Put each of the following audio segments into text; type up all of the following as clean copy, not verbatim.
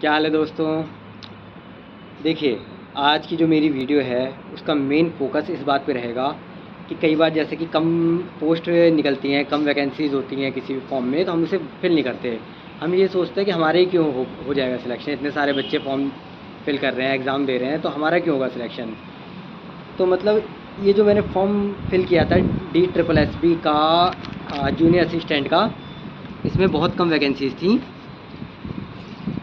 क्या हाल है दोस्तों। देखिए, आज की जो मेरी वीडियो है उसका मेन फोकस इस बात पे रहेगा कि कई बार जैसे कि कम पोस्ट निकलती हैं, कम वैकेंसीज़ होती हैं किसी भी फॉर्म में, तो हम उसे फिल नहीं करते। हम ये सोचते हैं कि हमारे ही क्यों हो जाएगा सिलेक्शन, इतने सारे बच्चे फॉर्म फिल कर रहे हैं, एग्ज़ाम दे रहे हैं, तो हमारा क्यों होगा सिलेक्शन। तो मतलब ये जो मैंने फॉर्म फिल किया था DSSB का जूनियर असिस्टेंट का, इसमें बहुत कम वैकेंसीज़ थी,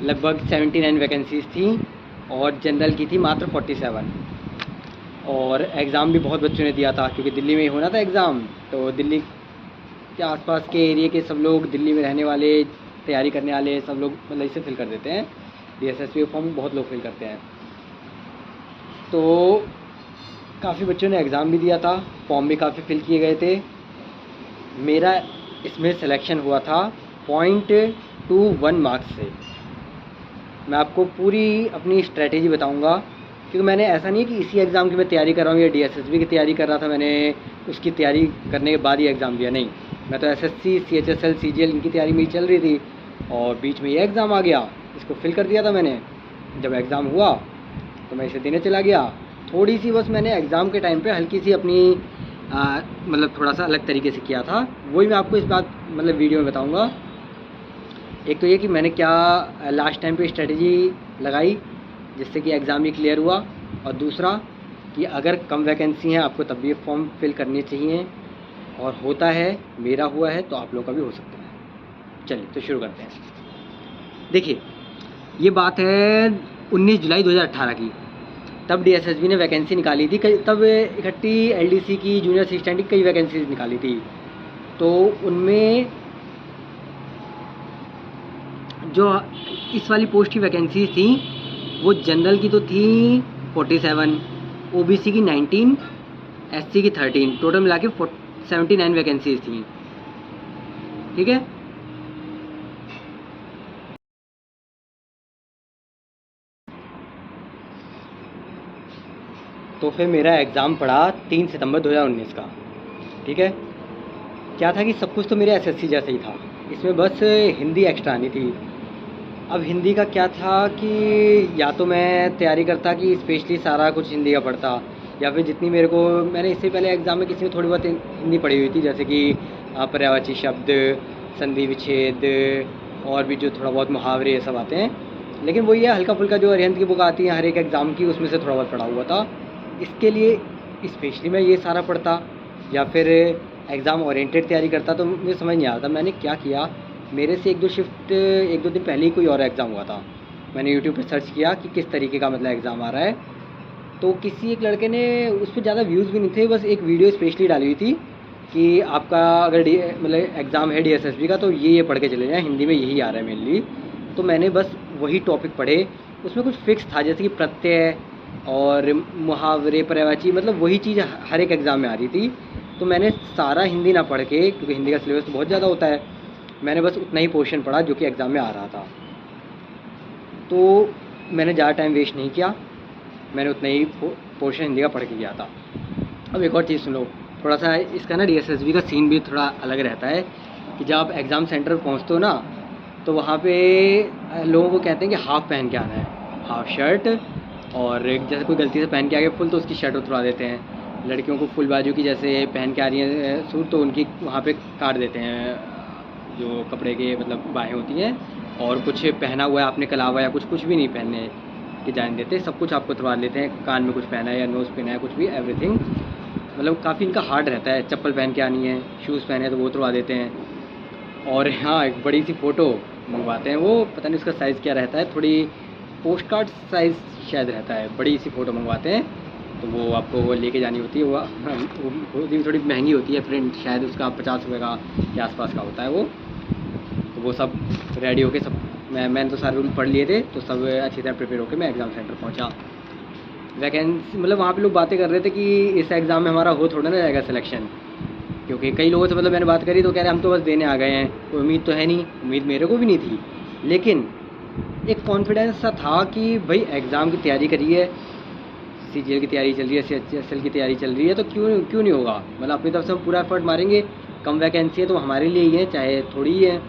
लगभग 79 वैकेंसीज़ थी और जनरल की थी मात्र 47। और एग्ज़ाम भी बहुत बच्चों ने दिया था क्योंकि दिल्ली में ही होना था एग्ज़ाम। तो दिल्ली के आसपास के एरिया के सब लोग, दिल्ली में रहने वाले, तैयारी करने वाले सब लोग मतलब इसे फिल कर देते हैं। DSSB फॉर्म बहुत लोग फिल करते हैं। तो काफ़ी बच्चों ने एग्ज़ाम भी दिया था, फॉर्म भी काफ़ी फिल किए गए थे। मेरा इसमें सिलेक्शन हुआ था 0.21 मार्क्स से। मैं आपको पूरी अपनी स्ट्रैटेजी बताऊंगा क्योंकि मैंने ऐसा नहीं कि इसी एग्ज़ाम की मैं तैयारी कर रहा हूँ या DSSB की तैयारी कर रहा था, मैंने उसकी तैयारी करने के बाद ये एग्ज़ाम दिया। नहीं, मैं तो SSC, CHSL, CGL इनकी तैयारी मेरी चल रही थी और बीच में ये एग्ज़ाम आ गया, इसको फिल कर दिया था मैंने। जब एग्ज़ाम हुआ तो मैं इसे देने चला गया। थोड़ी सी बस मैंने एग्ज़ाम के टाइम पे हल्की सी अपनी मतलब थोड़ा सा अलग तरीके से किया था, वही मैं आपको इस बात मतलब वीडियो में बताऊँगा। एक तो ये कि मैंने क्या लास्ट टाइम पे स्ट्रेटजी लगाई जिससे कि एग्ज़ाम भी क्लियर हुआ, और दूसरा कि अगर कम वैकेंसी हैं आपको तब भी ये फॉर्म फिल करनी चाहिए, और होता है, मेरा हुआ है तो आप लोग का भी हो सकता है। चलिए तो शुरू करते हैं। देखिए, ये बात है 19 जुलाई 2018 की। तब DSSB ने वैकेंसी निकाली थी, तब इकट्ठी LDC की जूनियर असिस्टेंट की कई वैकेंसीज निकाली थी। तो उनमें जो इस वाली पोस्ट की वैकेंसीज थी वो जनरल की तो थी 47, OBC की 19, SC की 13, टोटल मिला के 79 वैकेंसीज थी। ठीक है। तो फिर मेरा एग्ज़ाम पड़ा 3 सितंबर 2019 का। ठीक है। क्या था कि सब कुछ तो मेरे SSC जैसे ही था, इसमें बस हिंदी एक्स्ट्रा आनी थी। अब हिंदी का क्या था कि या तो मैं तैयारी करता कि स्पेशली सारा कुछ हिंदी का पढ़ता, या फिर जितनी मेरे को, मैंने इससे पहले एग्ज़ाम में किसी में थोड़ी बहुत हिंदी पढ़ी हुई थी, जैसे कि पर्यायवाची शब्द, संधि विच्छेद, और भी जो थोड़ा बहुत मुहावरे ये सब आते हैं। लेकिन वो ये हल्का फुल्का जो अरिहंत की बुक आती है हर एक एग्ज़ाम की, उसमें से थोड़ा बहुत पढ़ा हुआ था। इसके लिए स्पेशली मैं ये सारा पढ़ता या फिर एग्ज़ाम ओरिएंटेड तैयारी करता, तो मुझे समझ नहीं आता मैंने क्या किया। मेरे से एक दो दिन पहले ही कोई और एग्ज़ाम हुआ था। मैंने यूट्यूब पे सर्च किया कि किस तरीके का मतलब एग्ज़ाम आ रहा है, तो किसी एक लड़के ने, उस पर ज़्यादा व्यूज़ भी नहीं थे, बस एक वीडियो स्पेशली डाली हुई थी कि आपका अगर मतलब एग्ज़ाम है DSSB का तो ये पढ़ के चले जाएँ, हिंदी में यही आ रहा है मेनली। तो मैंने बस वही टॉपिक पढ़े। उसमें कुछ फिक्स था जैसे कि प्रत्यय और मुहावरे, पर्यायवाची, मतलब वही चीज़ हर एक एग्ज़ाम में आ रही थी। तो मैंने सारा हिंदी ना पढ़ के, क्योंकि हिंदी का सिलेबस तो बहुत ज़्यादा होता है, मैंने बस उतना ही पोर्शन पढ़ा जो कि एग्ज़ाम में आ रहा था। तो मैंने ज़्यादा टाइम वेस्ट नहीं किया, मैंने उतना ही पोर्शन हिंदी का पढ़ के गया था। अब एक और चीज़ सुन लो, थोड़ा सा इसका ना DSSB का सीन भी थोड़ा अलग रहता है कि जब आप एग्ज़ाम सेंटर पहुँचते हो ना, तो वहाँ पे लोगों को कहते हैं कि हाफ़ पहन के आना है, हाफ़ शर्ट, और जैसे कोई गलती से पहन के आ गया फुल तो उसकी शर्ट उतरवा देते हैं। लड़कियों को फुल बाजू की जैसे पहन के आ रही हैं सूट, तो उनकी वहाँ पे काट देते हैं जो कपड़े के मतलब बाहें होती हैं, और कुछ पहना हुआ है आपने कलावा या कुछ भी नहीं पहनने की जाने देते, सब कुछ आपको उतरवा लेते हैं। कान में कुछ पहना है या नोज़ पिन है, कुछ भी, एवरीथिंग। मतलब काफ़ी इनका हार्ड रहता है। चप्पल पहन के आनी है, शूज़ पहने तो वो उतरवा देते हैं। और हाँ, एक बड़ी सी फ़ोटो मंगवाते हैं, वो पता नहीं उसका साइज़ क्या रहता है, थोड़ी पोस्ट कार्ड साइज़ शायद रहता है, बड़ी सी फ़ोटो मंगवाते हैं। तो वो आपको वो लेके जानी होती है, वो थोड़ी महंगी होती है प्रिंट, शायद उसका 50 रुपये का के आसपास का होता है वो। तो वो सब रेडी होके सब, मैंने तो सारे रूल पढ़ लिए थे, तो सब अच्छी तरह प्रिपेयर होकर मैं एग्ज़ाम सेंटर पहुंचा। वैकेंसी मतलब वहाँ पे लोग बातें कर रहे थे कि इस एग्ज़ाम में हमारा हो थोड़ा ना जाएगा सिलेक्शन, क्योंकि कई लोगों से मतलब मैंने बात करी तो कह रहे हम तो बस देने आ गए हैं, कोई उम्मीद तो है नहीं। उम्मीद मेरे को भी नहीं थी, लेकिन एक कॉन्फिडेंस सा था कि भाई एग्ज़ाम की तैयारी करी है, CGL की तैयारी चल रही है, CHSL की तैयारी चल रही है, तो क्यों नहीं होगा। मतलब अपनी तरफ से हम पूरा एफर्ट मारेंगे, कम वैकेंसी है तो हमारे लिए ही है, चाहे थोड़ी ही है।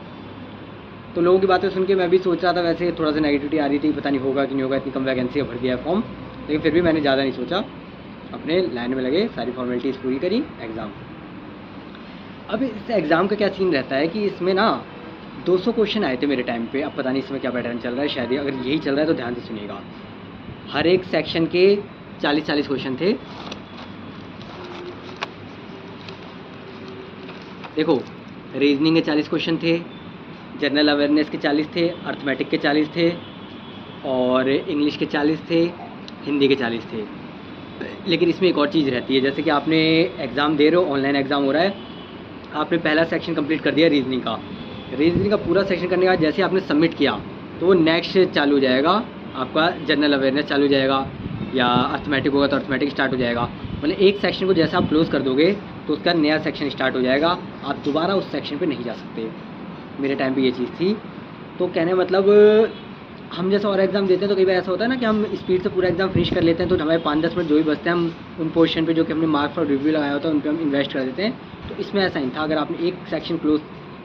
तो लोगों की बातें सुन के मैं भी सोच रहा था, वैसे थोड़ा सा नेगेटिविटी आ रही थी, पता नहीं होगा कि नहीं होगा, इतनी कम वैकेंसी भर दिया है फॉर्म, लेकिन फिर भी मैंने ज़्यादा नहीं सोचा, अपने लाइन में लगे, सारी फॉर्मेलिटीज़ पूरी करी, एग्ज़ाम। अब इस एग्ज़ाम का क्या सीन रहता है कि इसमें ना 200 क्वेश्चन आए थे मेरे टाइम पे। अब पता नहीं इसमें क्या पैटर्न चल रहा है, शायद अगर यही चल रहा है तो ध्यान से सुनिएगा। हर एक सेक्शन के 40-40 क्वेश्चन थे। देखो, रीजनिंग के 40 क्वेश्चन थे, जनरल अवेयरनेस के 40 थे, अर्थमेटिक के 40 थे, और इंग्लिश के 40 थे, हिंदी के 40 थे। लेकिन इसमें एक और चीज़ रहती है, जैसे कि आपने एग्ज़ाम दे रहे हो, ऑनलाइन एग्ज़ाम हो रहा है, आपने पहला सेक्शन कंप्लीट कर दिया रीजनिंग का पूरा सेक्शन करने के बाद जैसे आपने सबमिट किया तो वो नेक्स्ट चालू हो जाएगा, आपका जनरल अवेयरनेस चालू हो जाएगा, या अर्थमेटिक होगा तो अर्थमेटिक स्टार्ट हो जाएगा। मतलब एक सेक्शन को जैसे आप क्लोज कर दोगे तो उसका नया सेक्शन स्टार्ट हो जाएगा, आप दोबारा उस सेक्शन पे नहीं जा सकते। मेरे टाइम पे ये चीज़ थी। तो कहने मतलब हम जैसे और एग्ज़ाम देते हैं तो कई बार ऐसा होता है ना कि हम स्पीड से पूरा एग्ज़ाम फिनिश कर लेते हैं, तो हमारे 5-10 मिनट जो भी बचते हैं हम उन पोर्शन पे जो कि हमने मार्क्स और रिव्यू लगाया होता है उन पर हम इन्वेस्ट कर देते हैं। तो इसमें ऐसा नहीं था, अगर आपने एक सेक्शन क्लोज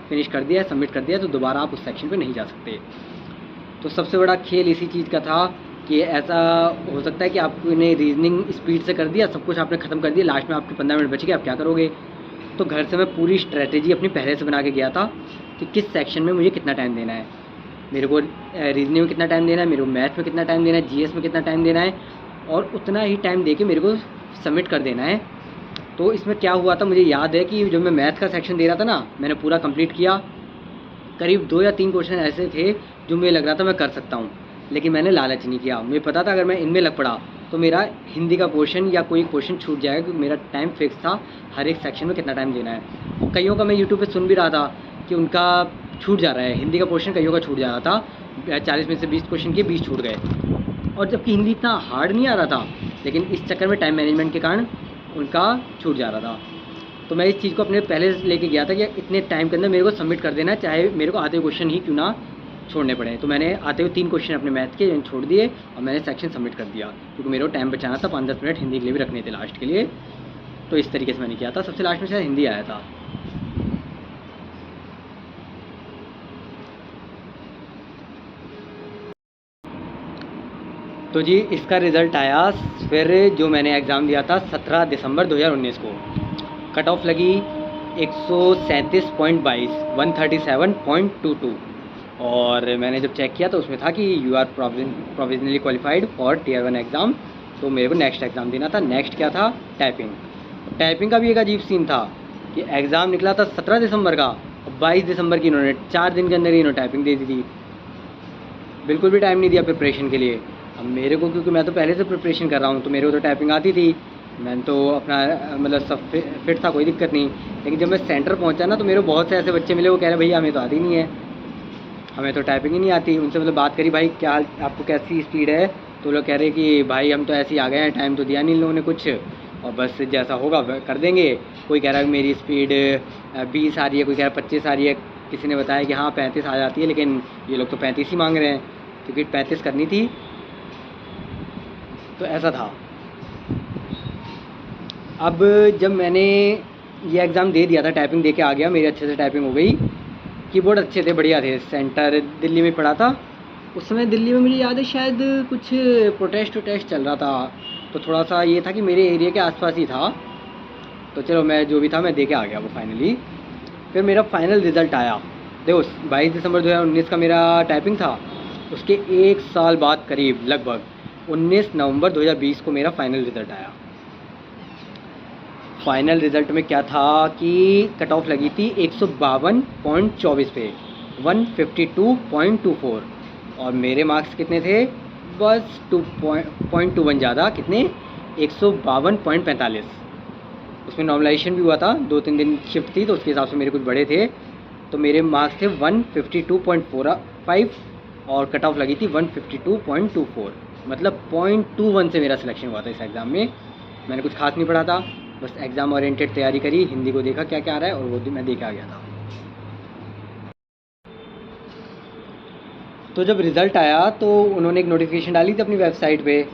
फिनिश कर दिया, सबमिट कर दिया, तो दोबारा आप उस सेक्शन पे नहीं जा सकते। तो सबसे बड़ा खेल इसी चीज़ का था कि ऐसा हो सकता है कि आपने रीजनिंग स्पीड से कर दिया, सब कुछ आपने ख़त्म कर दिया, लास्ट में आपके 15 मिनट बच गए, आप क्या करोगे। तो घर से मैं पूरी स्ट्रैटेजी अपनी पहले से बना के गया था कि किस सेक्शन में मुझे कितना टाइम देना है, मेरे को रीजनिंग में कितना टाइम देना है, मेरे को मैथ में कितना टाइम देना है, जीएस में कितना टाइम देना है, और उतना ही टाइम दे के मेरे को सबमिट कर देना है। तो इसमें क्या हुआ था, मुझे याद है कि जब मैं मैथ का सेक्शन दे रहा था ना, मैंने पूरा कंप्लीट किया। करीब 2 या 3 क्वेश्चन ऐसे थे जो मुझे लग रहा था मैं कर सकता हूँ, लेकिन मैंने लालच नहीं किया। मुझे पता था अगर मैं इनमें लग पड़ा तो मेरा हिंदी का क्वेश्चन या कोई क्वेश्चन छूट जाएगा, क्योंकि मेरा टाइम फिक्स था हर एक सेक्शन में कितना टाइम देना है। और कईयों का मैं यूट्यूब पे सुन भी रहा था कि उनका छूट जा रहा है, हिंदी का क्वेश्चन कईयों का छूट जा रहा था, 40 में से 20 क्वेश्चन के 20 छूट गए, और जबकि हिंदी इतना हार्ड नहीं आ रहा था, लेकिन इस चक्कर में टाइम मैनेजमेंट के कारण उनका छूट जा रहा था। तो मैं इस चीज़ को अपने पहले से लेके गया था कि इतने टाइम के अंदर मेरे को सबमिट कर देना, चाहे मेरे को आते हुए क्वेश्चन ही क्यों ना छोड़ने पड़े। तो मैंने आते हुए 3 क्वेश्चन अपने मैथ के छोड़ दिए और मैंने सेक्शन सबमिट कर दिया, क्योंकि मेरे को टाइम बचाना था, 5-10 मिनट हिंदी के लिए भी रखने थे लास्ट के लिए। तो इस तरीके से मैंने किया था। सबसे लास्ट में शायद हिंदी आया था। तो जी इसका रिज़ल्ट आया फिर, जो मैंने एग्ज़ाम दिया था 17 दिसंबर 2019 को। कट ऑफ लगी 137.22, 137.22, और मैंने जब चेक किया तो उसमें था कि you are provisionally qualified for Tier 1 exam. तो मेरे को नेक्स्ट एग्ज़ाम देना था। नेक्स्ट क्या था, टाइपिंग। टाइपिंग का भी एक अजीब सीन था कि एग्ज़ाम निकला था 17 दिसंबर का, और 22 दिसंबर की इन्होंने 4 दिन के अंदर ही इन्होंने टाइपिंग दे दी थी। बिल्कुल भी टाइम नहीं दिया प्रिपरेशन के लिए। अब मेरे को, क्योंकि मैं तो पहले से प्रिपरेशन कर रहा हूँ, तो मेरे को तो टाइपिंग आती थी, मैंने तो अपना मतलब सब फिट था, कोई दिक्कत नहीं। लेकिन जब मैं सेंटर पहुँचा ना, तो मेरे को बहुत से ऐसे बच्चे मिले, वो कह रहे भैया हमें तो आती नहीं है, हमें तो टाइपिंग ही नहीं आती। उनसे मतलब बात करी, भाई क्या आपको कैसी स्पीड है, तो लोग कह रहे कि भाई हम तो ऐसे ही आ गए हैं, टाइम तो दिया नहीं इन लोगों ने कुछ, और बस जैसा होगा कर देंगे। कोई कह रहा है मेरी स्पीड 20 आ रही है, कोई कह रहा है 25 आ रही है, किसी ने बताया कि हाँ 35 आ जाती है, लेकिन ये लोग तो 35 ही मांग रहे हैं, क्योंकि 35 करनी थी। तो ऐसा था। अब जब मैंने ये एग्ज़ाम दे दिया था, टाइपिंग दे के आ गया, मेरी अच्छे से टाइपिंग हो गई, कीबोर्ड अच्छे थे, बढ़िया थे। सेंटर दिल्ली में पड़ा था उस समय। दिल्ली में मुझे याद है शायद कुछ प्रोटेस्ट चल रहा था, तो थोड़ा सा ये था कि मेरे एरिया के आसपास ही था। तो चलो मैं जो भी था मैं दे के आ गया वो फाइनली। फिर मेरा फाइनल रिज़ल्ट आया। देखो 22 दिसंबर 2019 का मेरा टाइपिंग था, उसके 1 साल बाद करीब लगभग 19 नवंबर 2020 को मेरा फाइनल रिज़ल्ट आया। फाइनल रिज़ल्ट में क्या था कि कट ऑफ लगी थी 152.24 पे, 152.24, और मेरे मार्क्स कितने थे, बस 2.21 ज़्यादा, कितने 152.45। उसमें नॉर्मलाइजेशन भी हुआ था, 2-3 दिन शिफ्ट थी, तो उसके हिसाब से मेरे कुछ बड़े थे। तो मेरे मार्क्स थे 152.45 और कट ऑफ लगी थी 152.24, मतलब 0.21 से मेरा सिलेक्शन हुआ था इस एग्ज़ाम में। मैंने कुछ खास नहीं पढ़ा था, बस एग्ज़ाम ओरिएंटेड तैयारी करी, हिंदी को देखा क्या क्या आ रहा है, और वो मैं देख आ गया था। तो जब रिज़ल्ट आया तो उन्होंने एक नोटिफिकेशन डाली थी अपनी वेबसाइट पे,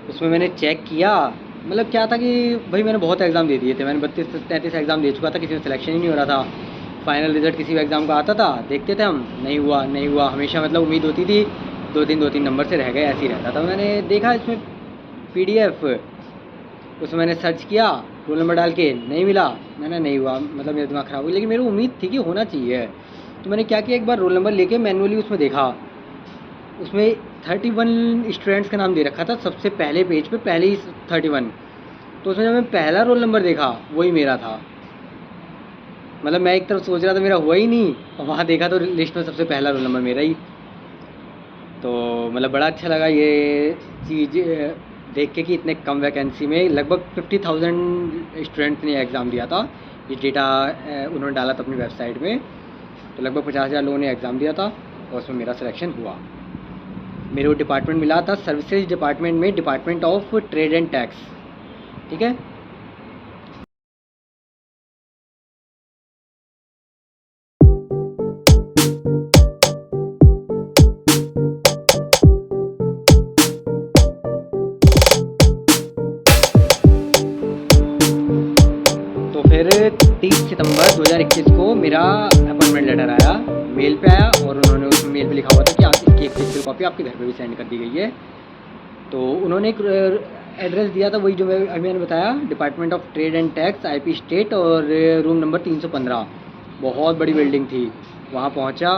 उसमें मैंने चेक किया। मतलब क्या था कि भाई मैंने बहुत एग्ज़ाम दे दिए थे, मैंने 32-33 एग्ज़ाम दे चुका था, किसी में सिलेक्शन ही नहीं हो रहा था। फाइनल रिजल्ट किसी भी एग्ज़ाम का आता था, देखते थे हम, नहीं हुआ नहीं हुआ, हमेशा मतलब उम्मीद होती थी 2-3 नंबर से रह गए, ऐसे ही रहता था। मैंने देखा इसमें PDF, उसमें मैंने सर्च किया रोल नंबर डाल के, नहीं मिला, मैंने नहीं हुआ, मतलब मेरा दिमाग ख़राब हो गया। लेकिन मेरी उम्मीद थी कि होना चाहिए, तो मैंने क्या किया, एक बार रोल नंबर लेके मैनुअली उसमें देखा, उसमें 31 स्टूडेंट्स का नाम दे रखा था सबसे पहले पेज पे, पहले ही 31। तो उसमें जब मैं पहला रोल नंबर देखा वही मेरा था। मतलब मैं एक तरफ सोच रहा था मेरा हुआ ही नहीं, और वहाँ देखा तो लिस्ट में सबसे पहला रोल नंबर मेरा ही। तो मतलब बड़ा अच्छा लगा ये चीज़ देख के कि इतने कम वैकेंसी में लगभग 50,000 स्टूडेंट्स ने एग्ज़ाम दिया था। ये डेटा उन्होंने डाला था अपनी वेबसाइट में, तो लगभग 50,000 लोगों ने एग्ज़ाम दिया था और उसमें मेरा सिलेक्शन हुआ। मेरे को डिपार्टमेंट मिला था सर्विसेज डिपार्टमेंट में, department of trade and tax, ठीक है। तो फिर 30 सितंबर 2021 को मेरा अपॉइंटमेंट लेटर आया, मेल पे आया, और उन्होंने उस मेल पे लिखा हुआ था कि आप इसकी एक फिजिकल कॉपी आपके घर पे भी सेंड कर दी गई है। तो उन्होंने एक एड्रेस दिया था, वही जो अभी मैंने बताया, department of trade and tax, IP state, और रूम नंबर 315। बहुत बड़ी बिल्डिंग थी। वहाँ पहुँचा,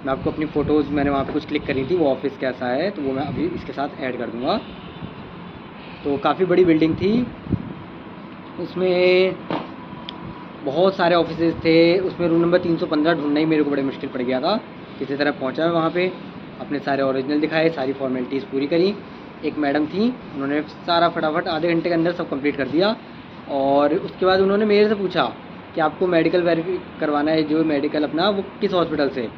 मैं आपको अपनी फ़ोटोज़ मैंने वहाँ पे कुछ क्लिक करी थी, वो ऑफिस कैसा है तो वो मैं अभी इसके साथ ऐड कर दूँगा। तो काफ़ी बड़ी बिल्डिंग थी, उसमें बहुत सारे ऑफिसेज थे। उसमें रूम नंबर 315 ढूंढना ही मेरे को बड़े मुश्किल पड़ गया था। किसी तरह पहुंचा मैं वहाँ पे, अपने सारे ओरिजिनल दिखाए, सारी फॉर्मेलिटीज़ पूरी करी। एक मैडम थी, उन्होंने सारा फटाफट आधे घंटे के अंदर सब कंप्लीट कर दिया। और उसके बाद उन्होंने मेरे से पूछा कि आपको मेडिकल वेरीफाई करवाना है, जो मेडिकल अपना, वो किस हॉस्पिटल से।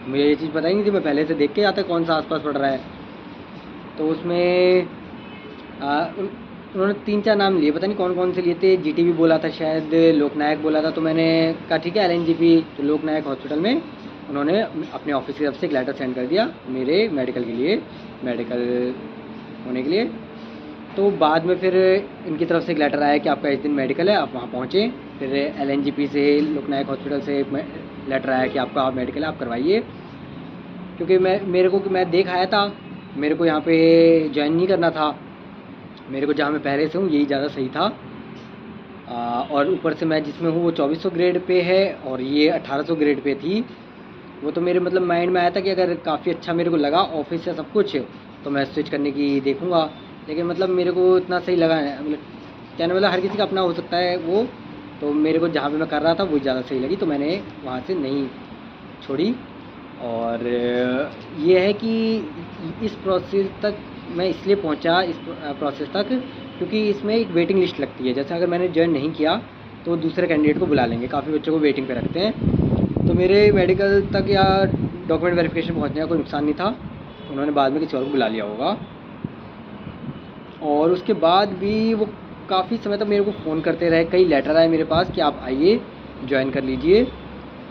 मुझे ये चीज़ पता ही नहीं थी, मैं पहले से देख के आता कौन सा आसपास पड़ रहा है। तो उसमें उन्होंने 3-4 नाम लिए, पता नहीं कौन कौन से लिए थे। GTB बोला था शायद, लोकनायक बोला था। तो मैंने कहा ठीक है LNGP, तो लोकनायक हॉस्पिटल में उन्होंने अपने ऑफिस की तरफ से एक लेटर सेंड कर दिया मेरे मेडिकल के लिए, मेडिकल होने के लिए। तो बाद में फिर इनकी तरफ से एक लेटर आया कि आपका इस दिन मेडिकल है, आप वहाँ पहुँचे। फिर LNGP से, लोकनायक हॉस्पिटल से लेटर आया कि आपका मेडिकल है, आप करवाइए। क्योंकि मैं देख आया था, मेरे को यहाँ पे ज्वाइन नहीं करना था, मेरे को जहाँ मैं पहले से हूँ यही ज़्यादा सही था। और ऊपर से मैं जिसमें हूँ वो 2400 ग्रेड पे है, और ये 1800 ग्रेड पे थी। वो तो मेरे मतलब माइंड में आया था कि अगर काफ़ी अच्छा मेरे को लगा ऑफिस से सब कुछ, तो मैं स्विच करने की देखूँगा। लेकिन मतलब मेरे को इतना सही लगा, मतलब कहने वाला हर किसी का अपना हो सकता है वो, तो मेरे को जहाँ पे मैं कर रहा था वही ज़्यादा सही लगी, तो मैंने वहाँ से नहीं छोड़ी। और ये है कि इस प्रोसेस तक मैं इसलिए पहुंचा, इस प्रोसेस तक, क्योंकि इसमें एक वेटिंग लिस्ट लगती है। जैसे अगर मैंने ज्वाइन नहीं किया तो दूसरे कैंडिडेट को बुला लेंगे, काफ़ी बच्चों को वेटिंग पे रखते हैं। तो मेरे मेडिकल तक या डॉक्यूमेंट वेरिफिकेशन पहुंचने का कोई नुकसान नहीं था, उन्होंने बाद में किसी और को बुला लिया होगा। और उसके बाद भी वो काफ़ी समय तक मेरे को फ़ोन करते रहे, कई लेटर आए मेरे पास कि आप आइए ज्वाइन कर लीजिए।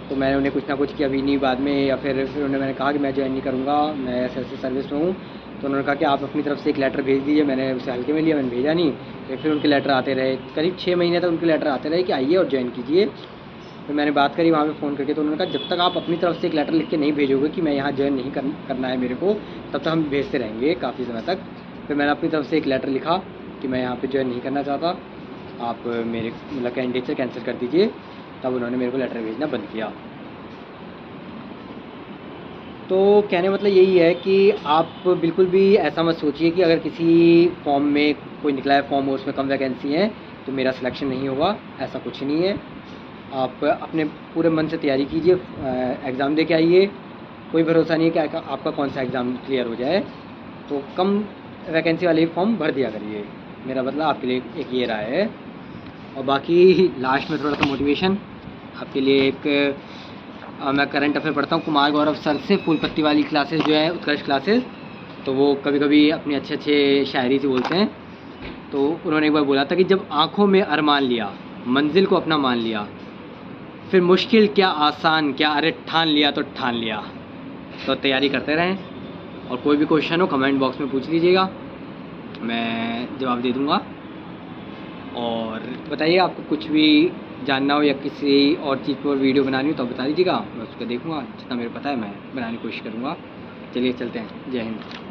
तो मैंने उन्हें कुछ ना कुछ किया, अभी नहीं बाद में, या फिर मैंने कहा कि मैं ज्वाइन नहीं करूँगा, मैं ऐसे सर्विस में हूँ। तो उन्होंने कहा कि आप अपनी तरफ से एक लेटर भेज दीजिए। मैंने उसे हल्के में लिया, मैंने भेजा नहीं। फिर उनके लेटर आते रहे, करीब 6 महीने तक उनके लेटर आते रहे कि आइए और ज्वाइन कीजिए। फिर मैंने बात करी वहाँ पे फ़ोन करके, तो उन्होंने कहा जब तक आप अपनी तरफ से एक लेटर लिख के नहीं भेजोगे कि मैं यहाँ ज्वाइन नहीं करना है मेरे को, तब तक हम भेजते रहेंगे काफ़ी समय तक। फिर मैंने अपनी तरफ से एक लेटर लिखा कि मैं यहाँ पर ज्वाइन नहीं करना चाहता, आप मेरे मतलब कैंडिडेट से कैंसिल कर दीजिए। तब उन्होंने मेरे को लेटर भेजना बंद किया। तो कहने मतलब यही है कि आप बिल्कुल भी ऐसा मत सोचिए कि अगर किसी फॉर्म में कोई निकला है फॉर्म और उसमें कम वैकेंसी है तो मेरा सिलेक्शन नहीं होगा, ऐसा कुछ नहीं है। आप अपने पूरे मन से तैयारी कीजिए, एग्ज़ाम दे के आइए। कोई भरोसा नहीं है कि आपका कौन सा एग्ज़ाम क्लियर हो जाए, तो कम वैकेंसी वाले फॉर्म भर दिया करिए। मेरा मतलब आपके लिए एक ये राय है। और बाकी लास्ट में थोड़ा सा मोटिवेशन आपके लिए, एक मैं करंट अफेयर पढ़ता हूँ कुमार गौरव सर से, फूल पत्ती वाली क्लासेस जो है, उत्कर्ष क्लासेस। तो वो कभी कभी अपनी अच्छे शायरी से बोलते हैं। तो उन्होंने एक बार बोला था कि जब आँखों में अरमान लिया, मंजिल को अपना मान लिया, फिर मुश्किल क्या आसान क्या, अरे ठान लिया तो ठान लिया। तो तैयारी करते रहें, और कोई भी क्वेश्चन हो कमेंट बॉक्स में पूछ लीजिएगा, मैं जवाब दे दूँगा। और बताइए आपको कुछ भी जानना हो या किसी और चीज़ पर वीडियो बनानी हो तो बता दीजिएगा, मैं उसको देखूँगा, जितना मेरे पता है मैं बनाने की कोशिश करूँगा। चलिए चलते हैं, जय हिंद।